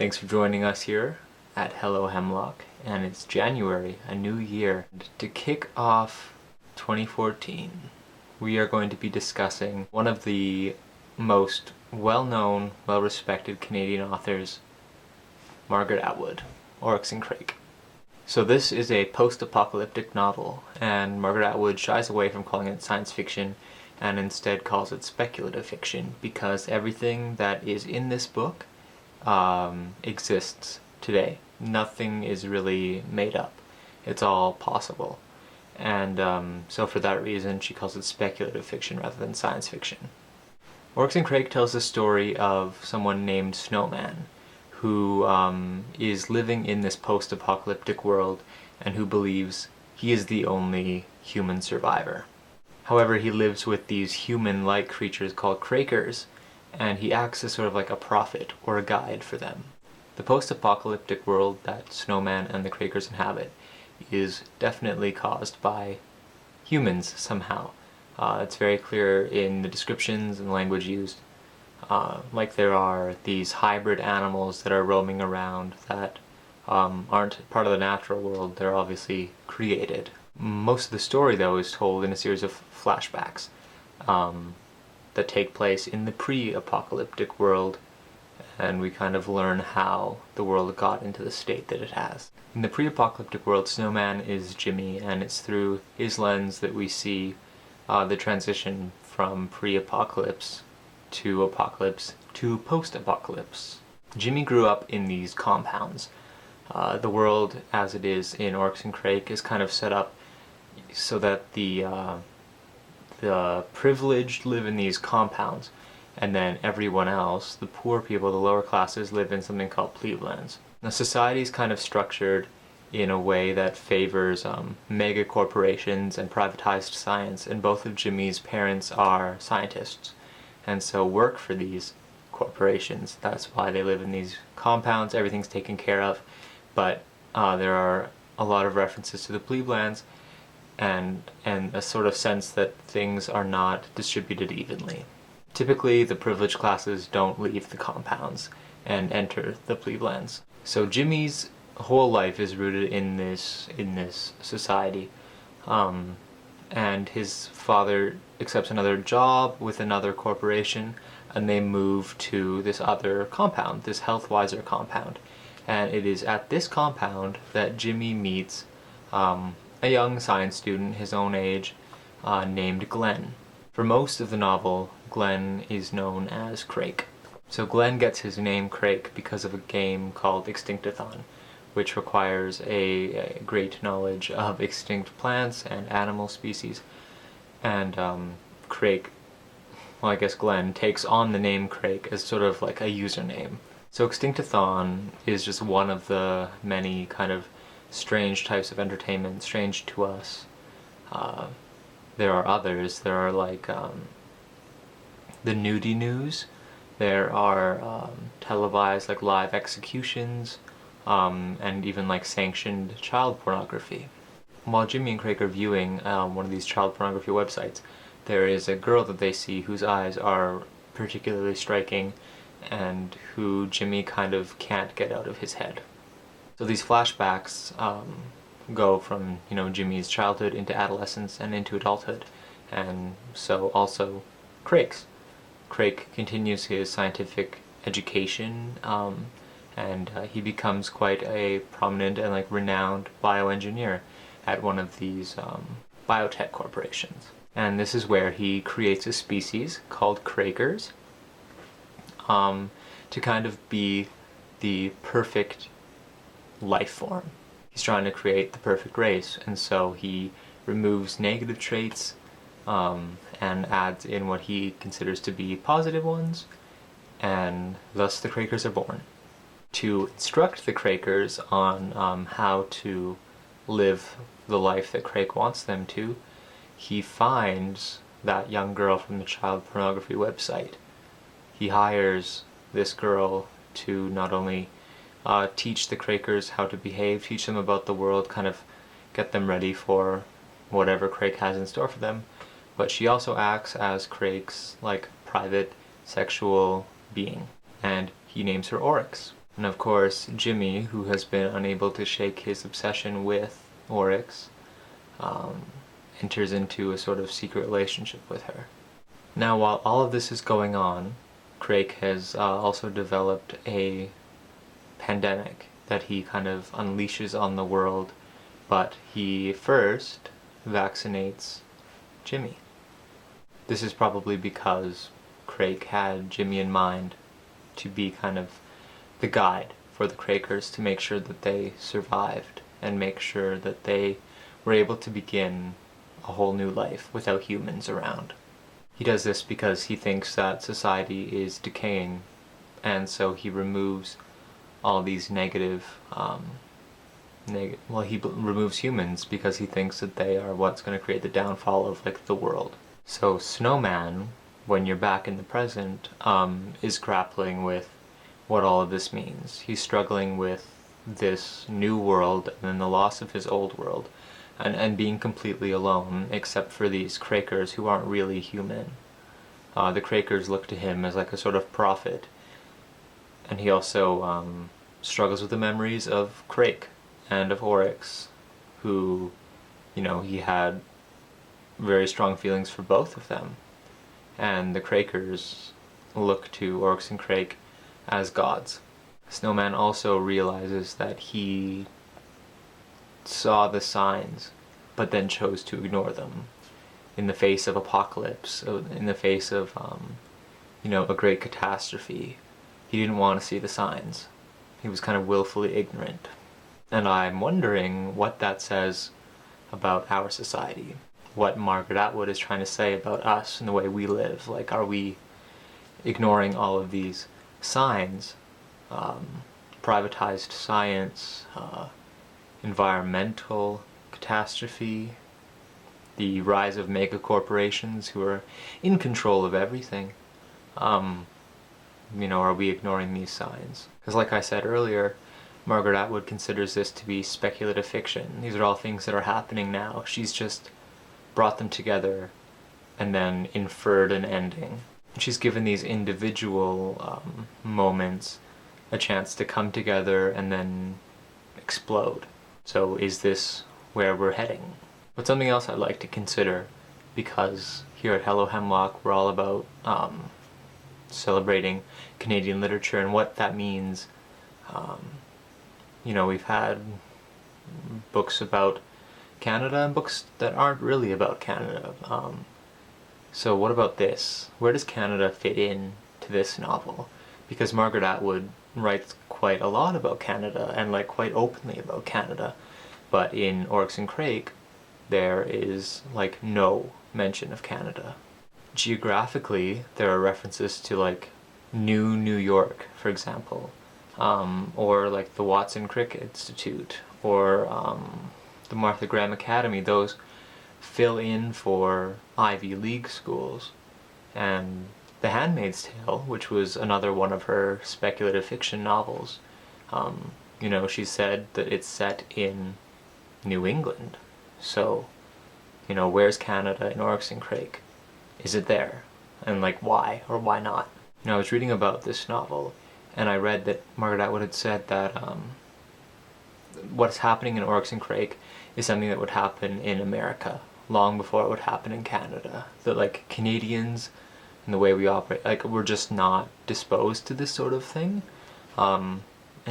Thanks for joining us here at Hello Hemlock, and it's January, a new year. And to kick off 2014, we are going to be discussing one of the most well-known, well-respected Canadian authors, Margaret Atwood, Oryx and Crake. So this is a post-apocalyptic novel, and Margaret Atwood shies away from calling it science fiction and instead calls it speculative fiction because everything that is in this book exists today. Nothing is really made up. It's all possible. And so for that reason she calls it speculative fiction rather than science fiction. Oryx and Crake tells the story of someone named Snowman who is living in this post-apocalyptic world and who believes he is the only human survivor. However, he lives with these human-like creatures called Crakers, and he acts as sort of like a prophet or a guide for them. The post-apocalyptic world that Snowman and the Crakers inhabit is definitely caused by humans somehow. It's very clear in the descriptions and language used. Like there are these hybrid animals that are roaming around that aren't part of the natural world, they're obviously created. Most of the story, though, is told in a series of flashbacks that take place in the pre-apocalyptic world, and we kind of learn how the world got into the state that it has. In the pre-apocalyptic world, Snowman is Jimmy, and it's through his lens that we see the transition from pre-apocalypse to apocalypse to post-apocalypse. Jimmy grew up in these compounds. The world, as it is in Oryx and Crake, is kind of set up so that the privileged live in these compounds, and then everyone else, the poor people, the lower classes, live in something called pleblands. Now, society is kind of structured in a way that favors mega corporations and privatized science, and both of Jimmy's parents are scientists, and so work for these corporations. That's why they live in these compounds, everything's taken care of, but there are a lot of references to the pleblands and a sort of sense that things are not distributed evenly. Typically, the privileged classes don't leave the compounds and enter the pleblands. So Jimmy's whole life is rooted in this society, and his father accepts another job with another corporation, and they move to this other compound, this Healthwiser compound. And it is at this compound that Jimmy meets a young science student his own age named Glenn. For most of the novel, Glenn is known as Crake. So Glenn gets his name Crake because of a game called Extinctathon, which requires a great knowledge of extinct plants and animal species. And Crake, well, I guess Glenn, takes on the name Crake as sort of like a username. So Extinctathon is just one of the many kind of strange types of entertainment, strange to us. There are others. There are like the nudie news. There are televised like live executions, and even like sanctioned child pornography. While Jimmy and Crake are viewing one of these child pornography websites, there is a girl that they see whose eyes are particularly striking and who Jimmy kind of can't get out of his head. So these flashbacks go from, Jimmy's childhood into adolescence and into adulthood, and so also Crake's. Crake continues his scientific education, and he becomes quite a prominent and renowned bioengineer at one of these biotech corporations. And this is where he creates a species called Crakers to kind of be the perfect life form. He's trying to create the perfect race, and so he removes negative traits and adds in what he considers to be positive ones, and thus the Crakers are born. To instruct the Crakers on how to live the life that Crake wants them to, he finds that young girl from the child pornography website. He hires this girl to not only teach the Crakers how to behave, teach them about the world, kind of get them ready for whatever Crake has in store for them, but she also acts as Crake's private sexual being, and he names her Oryx. And of course, Jimmy, who has been unable to shake his obsession with Oryx, enters into a sort of secret relationship with her. Now, while all of this is going on, Crake has also developed a pandemic that he kind of unleashes on the world, but he first vaccinates Jimmy. This is probably because Crake had Jimmy in mind to be kind of the guide for the Crakers to make sure that they survived and make sure that they were able to begin a whole new life without humans around. He does this because he thinks that society is decaying, and so he removes all these negative, he removes humans because he thinks that they are what's going to create the downfall of like the world. So Snowman, when you're back in the present, is grappling with what all of this means. He's struggling with this new world and then the loss of his old world, and being completely alone except for these Crakers who aren't really human. The Crakers look to him as like a sort of prophet, and he also struggles with the memories of Crake and of Oryx, who, he had very strong feelings for both of them. And the Crakers look to Oryx and Crake as gods. Snowman also realizes that he saw the signs, but then chose to ignore them in the face of apocalypse, in the face of, a great catastrophe. He didn't want to see the signs. He was kind of willfully ignorant. And I'm wondering what that says about our society. What Margaret Atwood is trying to say about us and the way we live. Like, are we ignoring all of these signs? Privatized science, environmental catastrophe, the rise of mega corporations who are in control of everything. Are we ignoring these signs? Because like I said earlier, Margaret Atwood considers this to be speculative fiction. These are all things that are happening now. She's just brought them together and then inferred an ending. She's given these individual moments a chance to come together and then explode. So is this where we're heading? But something else I'd like to consider, because here at Hello Hemlock we're all about celebrating Canadian literature and what that means. We've had books about Canada and books that aren't really about Canada. So what about this? Where does Canada fit in to this novel? Because Margaret Atwood writes quite a lot about Canada and like quite openly about Canada, but in Oryx and Crake there is like no mention of Canada. Geographically, there are references to like New York, for example, or like the Watson Cricket Institute, or the Martha Graham Academy. Those fill in for Ivy League schools. And The Handmaid's Tale, which was another one of her speculative fiction novels, she said that it's set in New England. So, where's Canada in Oryx and Crake? Is it there? And like, why or why not? I was reading about this novel, and I read that Margaret Atwood had said that what's happening in Oryx and Crake is something that would happen in America long before it would happen in Canada. That like Canadians and the way we operate, like we're just not disposed to this sort of thing. And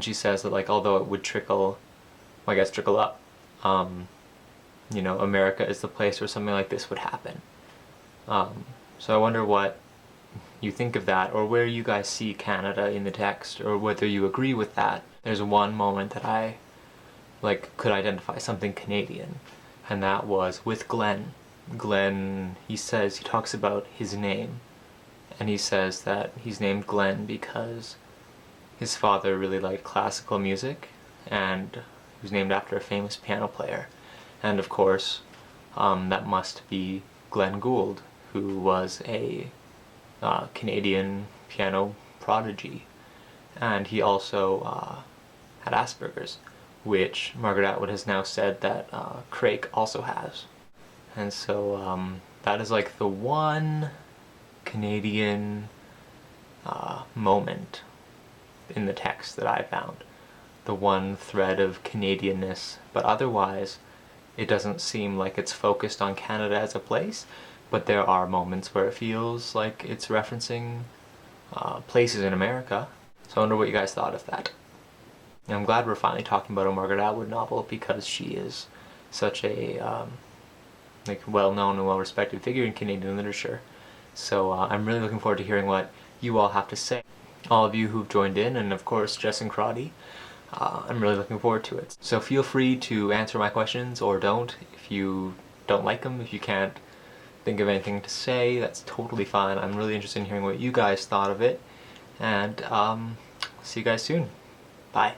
she says that like although it would trickle up, America is the place where something like this would happen. So I wonder what you think of that, or where you guys see Canada in the text, or whether you agree with that. There's one moment that I could identify something Canadian, and that was with Glenn. Glenn, he talks about his name, and he says that he's named Glenn because his father really liked classical music, and he was named after a famous piano player. And of course, that must be Glenn Gould, who was a Canadian piano prodigy. And he also had Asperger's, which Margaret Atwood has now said that Crake also has. And so that is like the one Canadian moment in the text that I found. The one thread of Canadianness, but otherwise it doesn't seem like it's focused on Canada as a place, but there are moments where it feels like it's referencing places in America. So I wonder what you guys thought of that. And I'm glad we're finally talking about a Margaret Atwood novel, because she is such a well-known and well-respected figure in Canadian literature. So I'm really looking forward to hearing what you all have to say. All of you who've joined in, and of course Jess and Crotty, I'm really looking forward to it. So feel free to answer my questions, or don't. If you don't like them, if you can't think of anything to say, that's totally fine. I'm really interested in hearing what you guys thought of it. And see you guys soon. Bye.